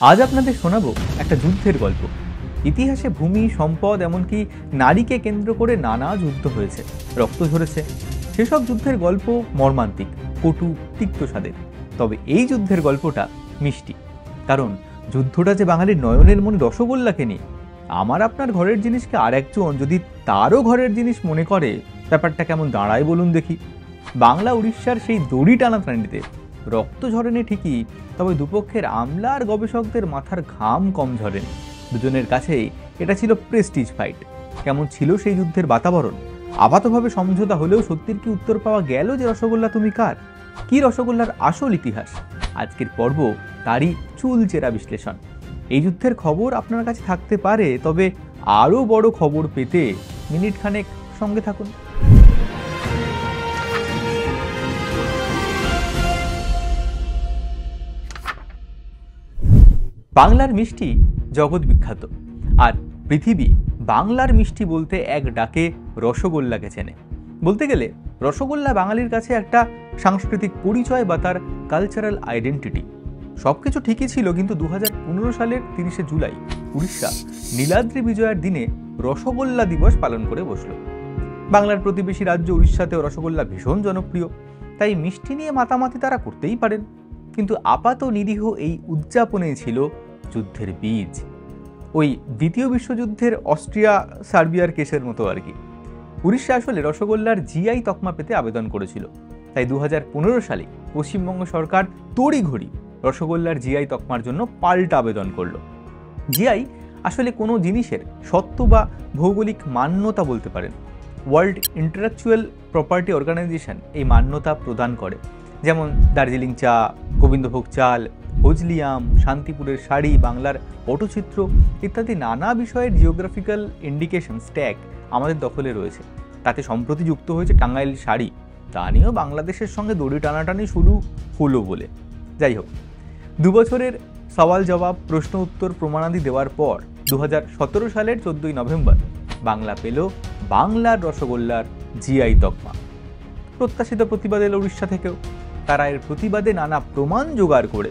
আজ আপনাদের শোনাবো একটা যুদ্ধের গল্প। ইতিহাসে ভূমি, সম্পদ, এমনকি নারীকে কেন্দ্র করে নানা যুদ্ধ হয়েছে, রক্ত ঝরেছে। সেসব যুদ্ধের গল্প মর্মান্তিক, কটু, তিক্ত স্বাদের। তবে এই যুদ্ধের গল্পটা মিষ্টি, কারণ যুদ্ধটা যে বাঙালির নয়নের মনে রসগোল্লাকে নিয়ে। আমার আপনার ঘরের জিনিসকে আর একজন যদি তারও ঘরের জিনিস মনে করে, ব্যাপারটা কেমন দাঁড়ায় বলুন দেখি। বাংলা উড়িষ্যার সেই দড়ি টানাটানিতে রক্ত ঝরেনি ঠিকই, তবে দুপক্ষের আমলা আর গবেষকদের মাথার ঘাম কম ঝরেনি। দুজনের কাছেই এটা ছিল প্রেস্টিজ ফাইট। কেমন ছিল সেই যুদ্ধের বাতাবরণ? আপাতভাবে সমঝোতা হলেও সত্যির কি উত্তর পাওয়া গেল যে রসগোল্লা তুমি কার? কি রসগোল্লার আসল ইতিহাস? আজকের পর্ব তারই চুলচেরা বিশ্লেষণ। এই যুদ্ধের খবর আপনার কাছে থাকতে পারে, তবে আরও বড় খবর পেতে মিনিট খানেক সঙ্গে থাকুন। বাংলার মিষ্টি জগৎ বিখ্যাত, আর পৃথিবী বাংলার মিষ্টি বলতে এক ডাকে রসগোল্লাকে চেনে। বলতে গেলে রসগোল্লা বাঙালির কাছে একটা সাংস্কৃতিক পরিচয় বা তার কালচারাল আইডেন্টিটি। সব কিছু ঠিকই ছিল, কিন্তু 2015 সালের 30শে জুলাই উড়িষ্যা নীলাদ্রি বিজয়ার দিনে রসগোল্লা দিবস পালন করে বসল। বাংলার প্রতিবেশী রাজ্য উড়িষ্যাতেও রসগোল্লা ভীষণ জনপ্রিয়, তাই মিষ্টি নিয়ে মাতামাতি তারা করতেই পারেন। কিন্তু আপাত নিরীহ এই উদযাপনে ছিল যুদ্ধের বীজ। ওই দ্বিতীয় বিশ্বযুদ্ধের অস্ট্রিয়া সার্বিয়ার কেসের মতো আর কি। উড়িষ্যা আসলে রসগোল্লার জিআই তকমা পেতে আবেদন করেছিল, তাই 2015 সালে পশ্চিমবঙ্গ সরকার তড়িঘড়ি রসগোল্লার জিআই তকমার জন্য পাল্টা আবেদন করল। জিআই আসলে কোনো জিনিসের সত্ত্ব বা ভৌগোলিক মান্যতা বলতে পারেন। ওয়ার্ল্ড ইন্টেলেকচুয়াল প্রপার্টি অর্গানাইজেশন এই মান্যতা প্রদান করে। যেমন দার্জিলিং চা, গোবিন্দভোগ চাল, ফজলি আম, শান্তিপুরের শাড়ি, বাংলার পটচিত্র ইত্যাদি নানা বিষয়ের জিওগ্রাফিক্যাল ইন্ডিকেশনস ট্যাগ আমাদের দখলে রয়েছে। তাতে সম্প্রতি যুক্ত হয়েছে টাঙ্গাইল শাড়ি, তা নিয়েও বাংলাদেশের সঙ্গে দড়ি টানাটানি শুরু হলো বলে। যাই হোক, 2 বছরের সওয়াল জবাব, প্রশ্ন উত্তর, প্রমাণাদি দেওয়ার পর 2017 সালের 14ই নভেম্বর বাংলা পেল বাংলার রসগোল্লার জিআই তকমা। প্রত্যাশিত প্রতিবাদ এলো উড়িষ্যা থেকেও। তারা এর প্রতিবাদে নানা প্রমাণ জোগাড় করে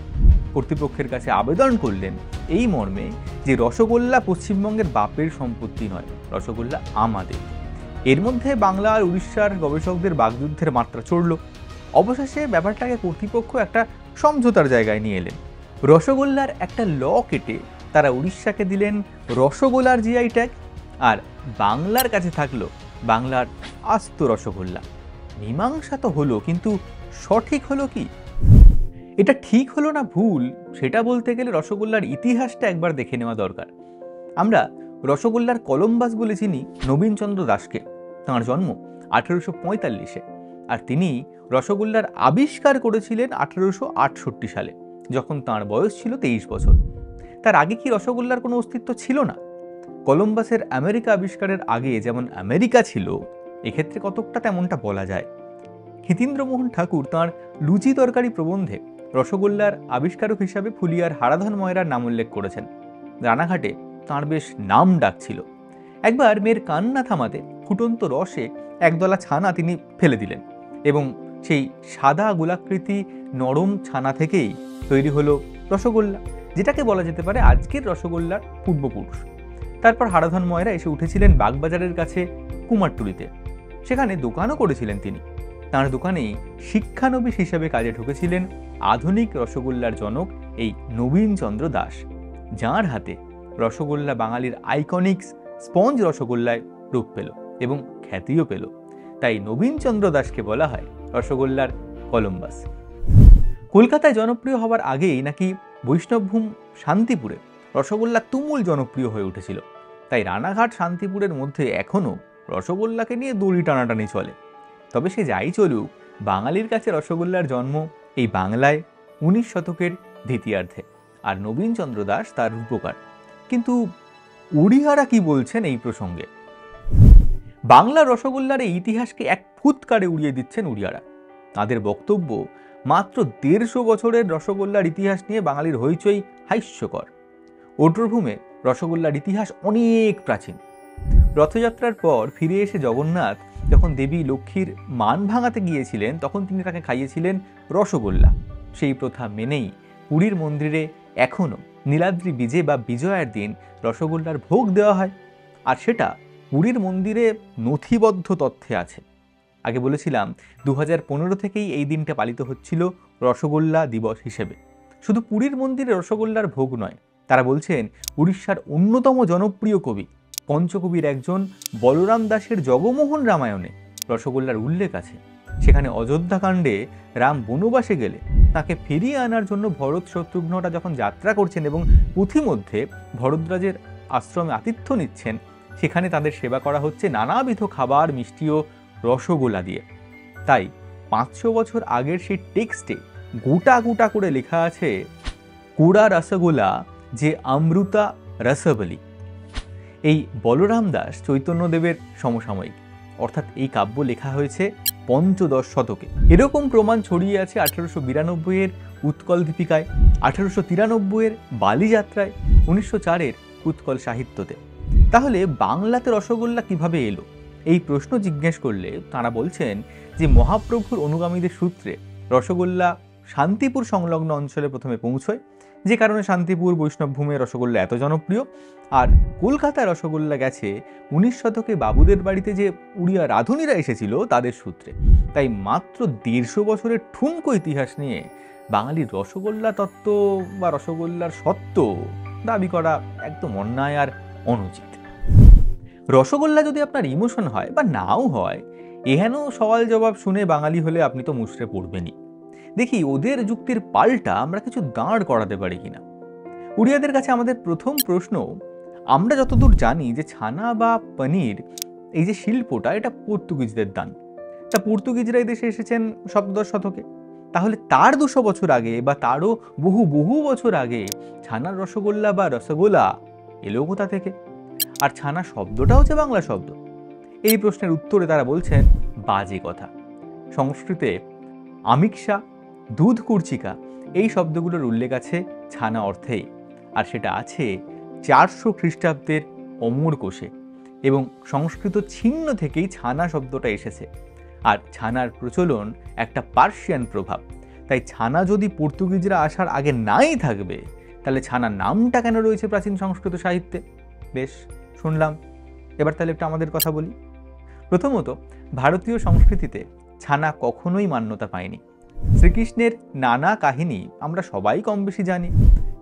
কর্তৃপক্ষের কাছে আবেদন করলেন এই মর্মে যে রসগোল্লা পশ্চিমবঙ্গের বাপের সম্পত্তি নয়, রসগোল্লা আমাদের। এর মধ্যে বাংলা আর উড়িষ্যার গবেষকদের বাগযুদ্ধের মাত্রা চড়ল। অবশেষে ব্যাপারটাকে কর্তৃপক্ষ একটা সমঝোতার জায়গায় নিয়ে এলেন। রসগোল্লার একটা ল কেটে তারা উড়িষ্যাকে দিলেন রসগোল্লার জিআই ট্যাগ, আর বাংলার কাছে থাকলো বাংলার আস্ত রসগোল্লা। মীমাংসা তো হলো, কিন্তু সঠিক হলো কি? এটা ঠিক হলো না ভুল, সেটা বলতে গেলে রসগোল্লার ইতিহাসটা একবার দেখে নেওয়া দরকার। আমরা রসগোল্লার কলম্বাস বলে চিনি নবীনচন্দ্র দাসকে। তাঁর জন্ম 1845-এ, আর তিনি রসগোল্লার আবিষ্কার করেছিলেন 1868 সালে, যখন তাঁর বয়স ছিল 23 বছর। তার আগে কি রসগোল্লার কোনো অস্তিত্ব ছিল না? কলম্বাসের আমেরিকা আবিষ্কারের আগে যেমন আমেরিকা ছিল, এক্ষেত্রে কতকটা তেমনটা বলা যায়। হিতীন্দ্রমোহন ঠাকুর তাঁর লুচি তরকারি প্রবন্ধে রসগোল্লার আবিষ্কারক হিসাবে ফুলিয়ার হারাধন ময়রার নাম উল্লেখ করেছেন। রানাঘাটে তাঁর বেশ নাম ডাক ছিল। একবার মেয়ের কান্না থামাতে ফুটন্ত রসে একদলা ছানা তিনি ফেলে দিলেন, এবং সেই সাদা গোলাকৃতি নরম ছানা থেকেই তৈরি হলো রসগোল্লা, যেটাকে বলা যেতে পারে আজকের রসগোল্লার পূর্বপুরুষ। তারপর হারাধন ময়রা এসে উঠেছিলেন বাগবাজারের কাছে কুমারটুলিতে। সেখানে দোকানও করেছিলেন তিনি। তাঁর দোকানেই শিক্ষানবিশ হিসেবে কাজে ঢুকেছিলেন আধুনিক রসগোল্লার জনক এই নবীনচন্দ্র দাস, যাঁর হাতে রসগোল্লা বাঙালির আইকনিক স্পঞ্জ রসগোল্লায় রূপ পেল এবং খ্যাতিও পেল। তাই নবীনচন্দ্র দাসকে বলা হয় রসগোল্লার কলম্বাস। কলকাতায় জনপ্রিয় হওয়ার আগেই নাকি বৈষ্ণবভূম শান্তিপুরে রসগোল্লা তুমুল জনপ্রিয় হয়ে উঠেছিল। তাই রানাঘাট শান্তিপুরের মধ্যে এখনও রসগোল্লাকে নিয়ে দড়ি টানাটানি চলে। তবে সে যাই চলুক, বাঙালির কাছে রসগোল্লার জন্ম এই বাংলায় 19 শতকের দ্বিতীয়ার্ধে, আর নবীনচন্দ্র দাস তার রূপকার। কিন্তু উড়িয়ারা কি বলছেন এই প্রসঙ্গে? বাংলা রসগোল্লার এই ইতিহাসকে এক ফুৎকারে উড়িয়ে দিচ্ছেন উড়িয়ারা। তাদের বক্তব্য, মাত্র 150 বছরের রসগোল্লার ইতিহাস নিয়ে বাঙালির হইচই হাস্যকর। ওট্রভূমে রসগোল্লার ইতিহাস অনেক প্রাচীন। রথযাত্রার পর ফিরে এসে জগন্নাথ যখন দেবী লক্ষ্মীর মান ভাঙাতে গিয়েছিলেন, তখন তিনি তাকে খাইয়েছিলেন রসগোল্লা। সেই প্রথা মেনেই পুরীর মন্দিরে এখনও নীলাদ্রি বিজে বা বিজয়ার দিন রসগোল্লার ভোগ দেওয়া হয়, আর সেটা পুরীর মন্দিরে নথিবদ্ধ তথ্যে আছে। আগে বলেছিলাম 2015 থেকেই এই দিনটা পালিত হচ্ছিল রসগোল্লা দিবস হিসেবে। শুধু পুরীর মন্দিরে রসগোল্লার ভোগ নয়, তারা বলছেন উড়িষ্যার অন্যতম জনপ্রিয় কবি পঞ্চকবির একজন বলরাম দাসের জগমোহন রামায়ণে রসগোল্লার উল্লেখ আছে। সেখানে অযোধ্যাকাণ্ডে রাম বনবাসে গেলে তাকে ফিরিয়ে আনার জন্য ভরত শত্রুঘ্নরা যখন যাত্রা করছেন এবং পুঁথিমধ্যে ভরদ্বাজের আশ্রমে আতিথ্য নিচ্ছেন, সেখানে তাদের সেবা করা হচ্ছে নানাবিধ খাবার, মিষ্টি ও রসগোল্লা দিয়ে। তাই 500 বছর আগের সেই টেক্সটে গোটা গোটা করে লেখা আছে, কুড়া রসগোল্লা যে অমৃতা রসবলি। এই বলরাম দাস চৈতন্যদেবের সমসাময়িক, অর্থাৎ এই কাব্য লেখা হয়েছে পঞ্চদশ শতকে। এরকম প্রমাণ ছড়িয়ে আছে 1892-এর উৎকল দীপিকায়, 1893-এর বালিযাত্রায়, 1904-এর উৎকল সাহিত্যতে। তাহলে বাংলাতে রসগোল্লা কিভাবে এলো? এই প্রশ্ন জিজ্ঞেস করলে তাঁরা বলছেন যে মহাপ্রভুর অনুগামীদের সূত্রে রসগোল্লা শান্তিপুর সংলগ্ন অঞ্চলে প্রথমে পৌঁছয়, যে কারণে শান্তিপুর বৈষ্ণবভূমে রসগোল্লা এত জনপ্রিয়। আর কলকাতায় রসগোল্লা গেছে 19 শতকে বাবুদের বাড়িতে যে উড়িয়া রাঁধুনিরা এসেছিল তাদের সূত্রে। তাই মাত্র 150 বছরের ঠুনকো ইতিহাস নিয়ে বাঙালির রসগোল্লা তত্ত্ব বা রসগোল্লার সত্য দাবি করা একদম অন্যায় আর অনুচিত। রসগোল্লা যদি আপনার ইমোশন হয় বা নাও হয়, এহেন সওয়াল জবাব শুনে বাঙালি হলে আপনি তো মুষড়ে পড়বেনই। দেখি ওদের যুক্তির পাল্টা আমরা কিছু দাঁড় করাতে পারি কিনা। উড়িয়াদের কাছে আমাদের প্রথম প্রশ্ন, আমরা যতদূর জানি যে ছানা বা পনির এই যে শিল্পটা, এটা পর্তুগিজদের দান। তা পর্তুগিজরা এই দেশে এসেছেন 17 শতকে। তাহলে তার 200 বছর আগে বা তারও বহু বহু বছর আগে ছানার রসগোল্লা বা রসগোল্লা এলো কোথা থেকে? আর ছানা শব্দটাও যে বাংলা শব্দ। এই প্রশ্নের উত্তরে তারা বলছেন বাজে কথা। সংস্কৃতে আমিক্ষা, দুধ কুর্চিকা এই শব্দগুলোর উল্লেখ আছে ছানা অর্থেই, আর সেটা আছে 400 খ্রিস্টাব্দের অমর কোষে। এবং সংস্কৃত ছিন্ন থেকেই ছানা শব্দটা এসেছে। আর ছানার প্রচলন একটা পার্সিয়ান প্রভাব। তাই ছানা যদি পর্তুগিজরা আসার আগে নাই থাকবে, তাহলে ছানা নামটা কেন রয়েছে প্রাচীন সংস্কৃত সাহিত্যে? বেশ, শুনলাম। এবার তাহলে একটু আমাদের কথা বলি। প্রথমত, ভারতীয় সংস্কৃতিতে ছানা কখনোই মান্যতা পায়নি। শ্রীকৃষ্ণের নানা কাহিনী আমরা সবাই কম বেশি জানি।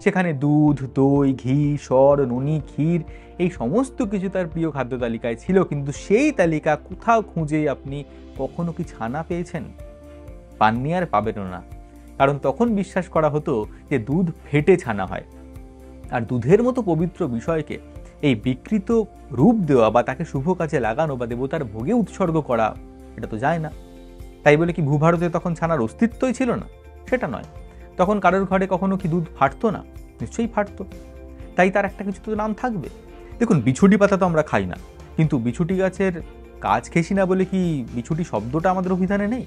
সেখানে দুধ, দই, ঘি, সর, ননি, ক্ষীর এই সমস্ত কিছু তার প্রিয় খাদ্য তালিকায় ছিল, কিন্তু সেই তালিকা কোথাও খুঁজে আপনি কখনো কি ছানা পেয়েছেন? পাননি, আর পাবেনও না। কারণ তখন বিশ্বাস করা হতো যে দুধ ফেটে ছানা হয়। আর দুধের মতো পবিত্র বিষয়কে এই বিকৃত রূপ দেওয়া বা তাকে শুভ কাজে লাগানো বা দেবতার ভোগে উৎসর্গ করা, এটা তো যায় না। তাই বলে কি ভূভারতে তখন ছানার অস্তিত্বই ছিল না? সেটা নয়। তখন কারোর ঘরে কখনো কি দুধ ফাটতো না? নিশ্চয়ই ফাটতো। তাই তার একটা কিছু তো নাম থাকবে। দেখুন, বিছুটি পাতা তো আমরা খাই না, কিন্তু বিছুটি গাছের কাজ খেসি না বলে কি বিছুটি শব্দটা আমাদের অভিধানে নেই?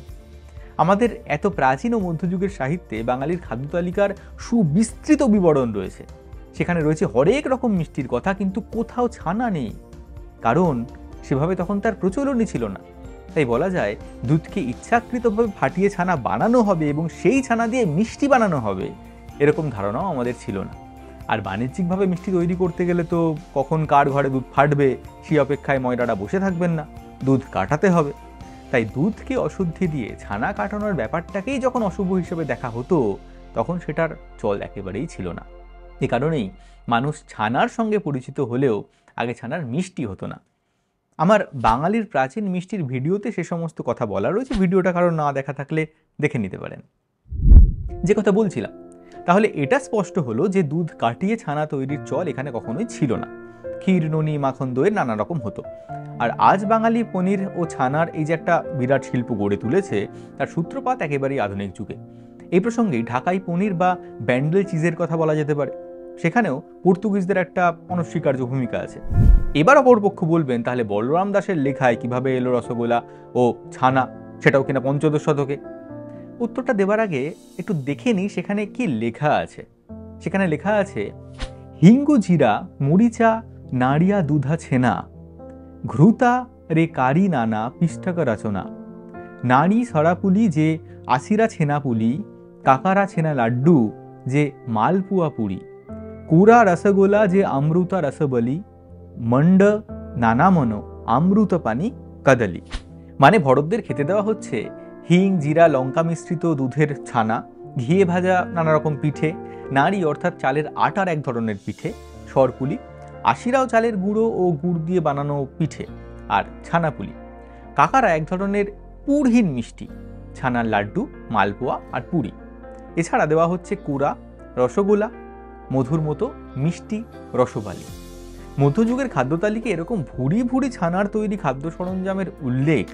আমাদের এত প্রাচীন ও মধ্যযুগের সাহিত্যে বাঙালির খাদ্য তালিকার সুবিস্তৃত বিবরণ রয়েছে। সেখানে রয়েছে হরেক রকম মিষ্টির কথা, কিন্তু কোথাও ছানা নেই। কারণ সেভাবে তখন তার প্রচলনই ছিল না। তাই বলা যায় দুধকে ইচ্ছাকৃতভাবে ফাটিয়ে ছানা বানানো হবে এবং সেই ছানা দিয়ে মিষ্টি বানানো হবে, এরকম ধারণাও আমাদের ছিল না। আর বাণিজ্যিকভাবে মিষ্টি তৈরি করতে গেলে তো কখন কার ঘরে দুধ ফাটবে সেই অপেক্ষায় ময়রারা বসে থাকবেন না, দুধ কাটাতে হবে। তাই দুধকে অশুদ্ধি দিয়ে ছানা কাটানোর ব্যাপারটাকেই যখন অশুভ হিসেবে দেখা হতো, তখন সেটার চল একেবারেই ছিল না। এ কারণেই মানুষ ছানার সঙ্গে পরিচিত হলেও আগে ছানার মিষ্টি হতো না। আমার বাঙালির প্রাচীন মিষ্টির ভিডিওতে সে সমস্ত কথা বলা রয়েছে, ভিডিওটা কারণ না দেখা থাকলে দেখে নিতে পারেন। যে কথা বলছিলাম, তাহলে এটা স্পষ্ট হলো যে দুধ কাটিয়ে ছানা তৈরির চল এখানে কখনোই ছিল না। ক্ষীর, ননি, মাখন, দইয়ের নানা রকম হতো। আর আজ বাঙালি পনির ও ছানার এই যে একটা বিরাট শিল্প গড়ে তুলেছে, তার সূত্রপাত একেবারেই আধুনিক যুগে। এই প্রসঙ্গেই ঢাকাই পনির বা ব্যান্ডেল চিজের কথা বলা যেতে পারে। সেখানেও পর্তুগিজদের একটা অনস্বীকার্য ভূমিকা আছে। এবার অপরপক্ষ বলবেন, তাহলে বলরাম দাসের লেখায় কিভাবে এলো রসগোল্লা ও ছানা, সেটাও কিনা 15 শতকে? উত্তরটা দেবার আগে একটু দেখে নিই সেখানে কি লেখা আছে। সেখানে লেখা আছে, হিঙ্গু, জিরা, মরিচা, নাড়িয়া, দুধা, ছেনা, ঘ্রুতা রে কারি নানা পিষ্টাকা রচনা, নাড়ি সরাপুলি যে আসিরা ছেনা পুলি, কাকারা ছেনা লাড্ডু যে মালপুয়া পুরি, কুরা রসগোলা যে অমৃতা রসবলি, মন্ড নানামন অমৃত পানি কদলি। মানে ভরতদের খেতে দেওয়া হচ্ছে হিং, জিরা, লঙ্কা মিশ্রিত দুধের ছানা, ঘিয়ে ভাজা নানা রকম পিঠে, নাড়ি অর্থাৎ চালের আটার এক ধরনের পিঠে, সরপুলি, আশিরাও চালের গুঁড়ো ও গুড় দিয়ে বানানো পিঠে, আর ছানাপুলি। কাকারা এক ধরনের পুরহীন মিষ্টি, ছানার লাড্ডু, মালপোয়া আর পুরি। এছাড়া দেওয়া হচ্ছে কুড়া, রসগোল্লা, মধুর মতো মিষ্টি রসবালি। মধ্যযুগের খাদ্য তালিকায় এরকম ভুরি ভুরি ছানার তৈরি খাদ্য সরঞ্জামের উল্লেখ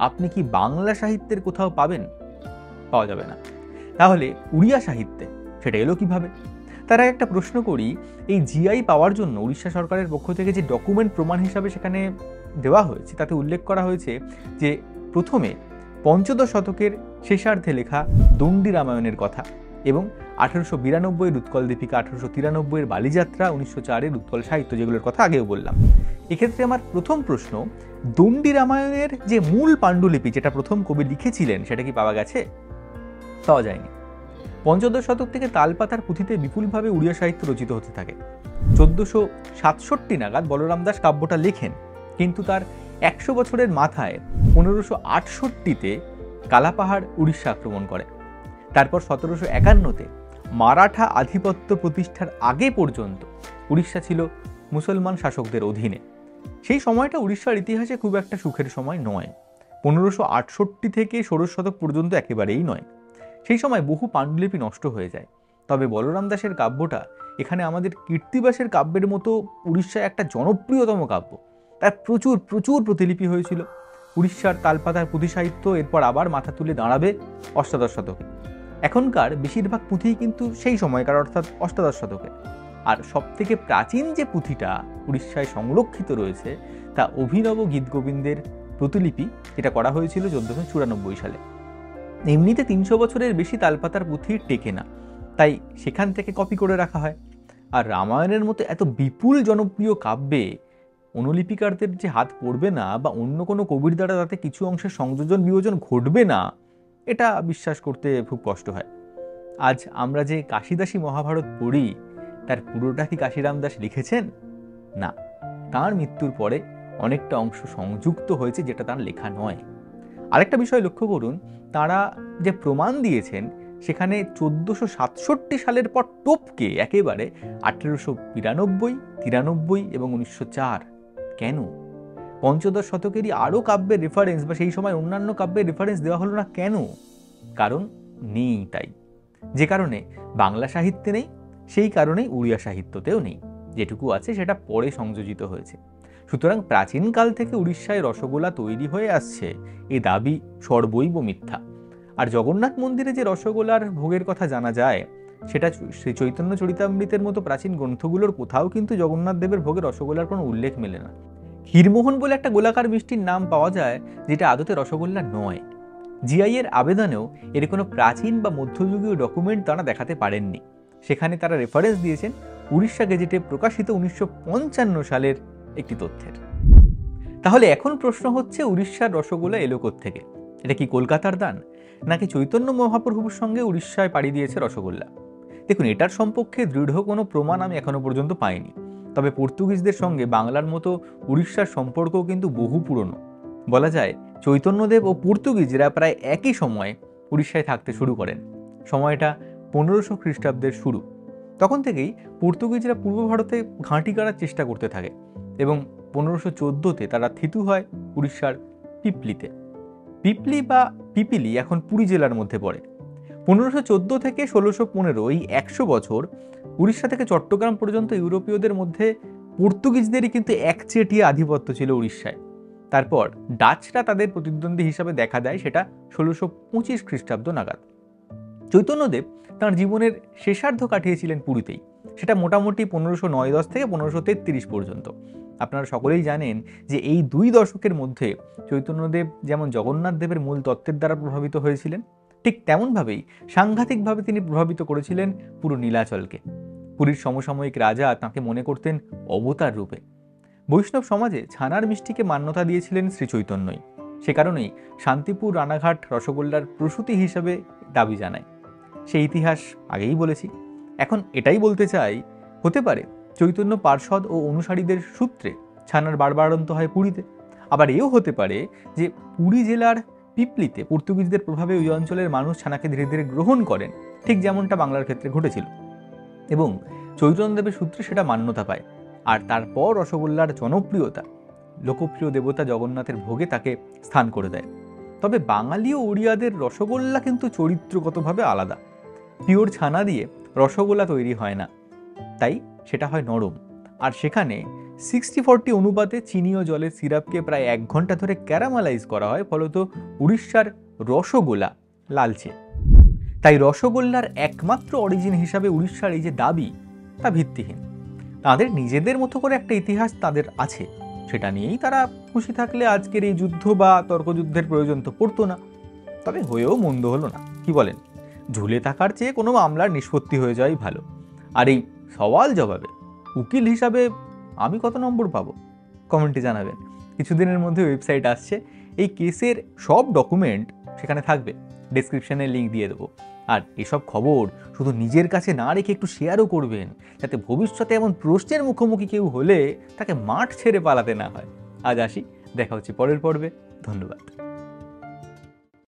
আপনি কি বাংলা সাহিত্যের কোথাও পাবেন? পাওয়া যাবে না। তাহলে উড়িয়া সাহিত্যে সেটা এলো কিভাবে? তার আগে একটা প্রশ্ন করি, এই জিআই পাওয়ার জন্য উড়িষ্যা সরকারের পক্ষ থেকে যে ডকুমেন্ট প্রমাণ হিসাবে সেখানে দেওয়া হয়েছে তাতে উল্লেখ করা হয়েছে যে প্রথমে পঞ্চদশ শতকের শেষার্ধে লেখা দণ্ডী রামায়ণের কথা এবং 1892 উৎকল দীপিকা, 1893 বালিযাত্রা, 1904 উৎকল সাহিত্য, যেগুলোর কথা আগেও বললাম। এক্ষেত্রে আমার প্রথম প্রশ্ন, দণ্ডী রামায়ণের যে মূল পাণ্ডুলিপি যেটা প্রথম কবি লিখেছিলেন সেটা কি পাওয়া গেছে? পাওয়া যায়নি। পঞ্চদশ শতক থেকে তালপাতার পুঁথিতে বিপুলভাবে উড়িয়া সাহিত্য রচিত হতে থাকে। 1467 নাগাদ বলরাম দাস কাব্যটা লেখেন, কিন্তু তার 100 বছরের মাথায় 1568-তে কালাপাহাড় উড়িষ্যা আক্রমণ করে। তারপর 1751-তে মারাঠা আধিপত্য প্রতিষ্ঠার আগে পর্যন্ত উড়িষ্যা ছিল মুসলমান শাসকদের অধীনে। সেই সময়টা উড়িষ্যার ইতিহাসে খুব একটা সুখের সময় নয়। 1568 থেকে ষোড়শ শতক পর্যন্ত একেবারেই নয়। সেই সময় বহু পাণ্ডুলিপি নষ্ট হয়ে যায়। তবে বলরাম দাসের কাব্যটা এখানে আমাদের কীর্তিবাসের কাব্যের মতো উড়িষ্যায় একটা জনপ্রিয়তম কাব্য। তার প্রচুর প্রচুর প্রতিলিপি হয়েছিল। উড়িষ্যার তালপাতার পুঁথি সাহিত্য এরপর আবার মাথা তুলে দাঁড়াবে অষ্টাদশ শতকে। এখনকার বেশিরভাগ পুঁথিই কিন্তু সেই সময়কার, অর্থাৎ অষ্টাদশ শতকে। আর সবথেকে প্রাচীন যে পুঁথিটা উড়িষ্যায় সংরক্ষিত রয়েছে তা অভিনব গীতগোবিন্দের প্রতিলিপি, যেটা করা হয়েছিল 1494 সালে। এমনিতে 300 বছরের বেশি তালপাতার পুঁথি টেকে না, তাই সেখান থেকে কপি করে রাখা হয়। আর রামায়ণের মতো এত বিপুল জনপ্রিয় কাব্যে অনুলিপিকারদের যে হাত পড়বে না বা অন্য কোনো কবির দ্বারা তাতে কিছু অংশের সংযোজন বিয়োজন ঘটবে না, এটা বিশ্বাস করতে খুব কষ্ট হয়। আজ আমরা যে কাশিদাসী মহাভারত পড়ি তার পুরোটা কি কাশিরাম দাস লিখেছেন? না, তাঁর মৃত্যুর পরে অনেকটা অংশ সংযুক্ত হয়েছে যেটা তাঁর লেখা নয়। আরেকটা বিষয় লক্ষ্য করুন, তাঁরা যে প্রমাণ দিয়েছেন সেখানে 1467 সালের পর টপকে একেবারে 1892, 93 এবং 1904। কেন? পঞ্চদশ শতকেরই আরও কাব্যের রেফারেন্স বা সেই সময় অন্যান্য কাব্যের রেফারেন্স দেওয়া হলো না কেন? কারণ নেই। তাই যে কারণে বাংলা সাহিত্যে নেই, সেই কারণেই উড়িয়া সাহিত্যতেও নেই। যেটুকু আছে সেটা পরে সংযোজিত হয়েছে। সুতরাং প্রাচীনকাল থেকে উড়িষ্যায় রসগোল্লা তৈরি হয়ে আসছে এ দাবি সর্বৈব মিথ্যা। আর জগন্নাথ মন্দিরে যে রসগোল্লার ভোগের কথা জানা যায় সেটা শ্রী চৈতন্য চরিতামৃতের মতো প্রাচীন গ্রন্থগুলোর কোথাও কিন্তু জগন্নাথ দেবের ভোগে রসগোল্লার কোনো উল্লেখ মেলে না। ক্ষীরমোহন বলে একটা গোলাকার মিষ্টির নাম পাওয়া যায় যেটা আদতে রসগোল্লা নয়। জিআই এর আবেদনেও এর কোনো প্রাচীন বা মধ্যযুগীয় ডকুমেন্ট তারা দেখাতে পারেননি। সেখানে তারা রেফারেন্স দিয়েছেন উড়িষ্যা গেজেটে প্রকাশিত 1955 সালের একটি তথ্যের। তাহলে এখন প্রশ্ন হচ্ছে, উড়িষ্যার রসগোল্লা এলো কোত্থেকে? এটা কি কলকাতার দান, নাকি চৈতন্য মহাপ্রভুর সঙ্গে উড়িষ্যায় পাড়ি দিয়েছে রসগোল্লা? দেখুন, এটার সম্পর্কে দৃঢ় কোনো প্রমাণ আমি এখনো পর্যন্ত পাইনি। তবে পর্তুগিজদের সঙ্গে বাংলার মতো উড়িষ্যার সম্পর্কও কিন্তু বহু পুরনো। বলা যায় চৈতন্যদেব ও পর্তুগিজরা প্রায় একই সময়ে উড়িষ্যায় থাকতে শুরু করেন। সময়টা 1500 খ্রিস্টাব্দের শুরু। তখন থেকেই পর্তুগিজরা পূর্ব ভারতে ঘাঁটি গাড়ার চেষ্টা করতে থাকে এবং 1514-তে তারা থিতু হয় উড়িষ্যার পিপলিতে। পিপলি বা পিপিলি এখন পুরী জেলার মধ্যে পড়ে। 1514 থেকে 1615 এই 100 বছর উড়িষ্যা থেকে চট্টগ্রাম পর্যন্ত ইউরোপীয়দের মধ্যে পর্তুগিজদেরই কিন্তু একচেটিয়া আধিপত্য ছিল উড়িষ্যায়। তারপর ডাচরা তাদের প্রতিদ্বন্দ্বী হিসাবে দেখা দেয়, সেটা 1625 খ্রিস্টাব্দ নাগাদ। চৈতন্যদেব তাঁর জীবনের শেষার্ধ কাটিয়েছিলেন পুরীতেই, সেটা মোটামুটি 1509-10 থেকে 1533 পর্যন্ত। আপনারা সকলেই জানেন যে এই 2 দশকের মধ্যে চৈতন্যদেব যেমন জগন্নাথ দেবের মূল তত্ত্বের দ্বারা প্রভাবিত হয়েছিলেন, ঠিক তেমনভাবেই সাংঘাতিকভাবে তিনি প্রভাবিত করেছিলেন পুরো নীলাচলকে। পুরীর সমসাময়িক রাজা তাঁকে মনে করতেন অবতার রূপে। বৈষ্ণব সমাজে ছানার মিষ্টিকে মান্যতা দিয়েছিলেন শ্রী চৈতন্যই। সে কারণেই শান্তিপুর রানাঘাট রসগোল্লার প্রসূতি হিসাবে দাবি জানায়। সেই ইতিহাস আগেই বলেছি। এখন এটাই বলতে চাই, হতে পারে চৈতন্য পার্ষদ ও অনুসারীদের সূত্রে ছানার বাড়বাড়ন্ত হয় পুরীতে। আবার এও হতে পারে যে পুরী জেলার পিপলিতে পর্তুগিজদের প্রভাবে ওই অঞ্চলের মানুষ ছানাকে ধীরে ধীরে গ্রহণ করেন, ঠিক যেমনটা বাংলার ক্ষেত্রে ঘটেছিল, এবং চৈতন্যদেবের সূত্রে সেটা মান্যতা পায়। আর তারপর রসগোল্লার জনপ্রিয়তা লোকপ্রিয় দেবতা জগন্নাথের ভোগে তাকে স্থান করে দেয়। তবে বাঙালি ও ওড়িয়াদের রসগোল্লা কিন্তু চরিত্রগতভাবে আলাদা। পিওর ছানা দিয়ে রসগোল্লা তৈরি হয় না, তাই সেটা হয় নরম। আর সেখানে 60-40 অনুপাতে চিনি ও জলের সিরাপকে প্রায় 1 ঘন্টা ধরে ক্যারামেলাইজ করা হয়, ফলত উড়িষ্যার রসগোল্লা লালচে। তাই রসগোল্লার একমাত্র অরিজিন হিসাবে উড়িষ্যার এই যে দাবি, তা ভিত্তিহীন। তাদের নিজেদের মতো করে একটা ইতিহাস তাদের আছে, সেটা নিয়েই তারা খুশি থাকলে আজকের এই যুদ্ধ বা তর্কযুদ্ধের প্রয়োজন তো পড়তো না। তবে হয়েও মন্দ হলো না, কি বলেন? ঝুলে থাকার চেয়ে কোনো মামলার নিষ্পত্তি হয়ে যাওয়াই ভালো। আর এই সওয়াল জবাবে উকিল হিসাবে আমি কত নম্বর পাবো কমেন্টে জানাবেন। কিছুদিনের মধ্যে ওয়েবসাইট আসছে, এই কেসের সব ডকুমেন্ট সেখানে থাকবে, ডেসক্রিপশনে লিঙ্ক দিয়ে দেবো। আর এসব খবর শুধু নিজের কাছে না রেখে একটু শেয়ারও করবেন, যাতে ভবিষ্যতে এমন প্রশ্নের মুখোমুখি কেউ হলে তাকে মাঠ ছেড়ে পালাতে না হয়। আজ আসি, দেখা হচ্ছে পরের পর্বে। ধন্যবাদ।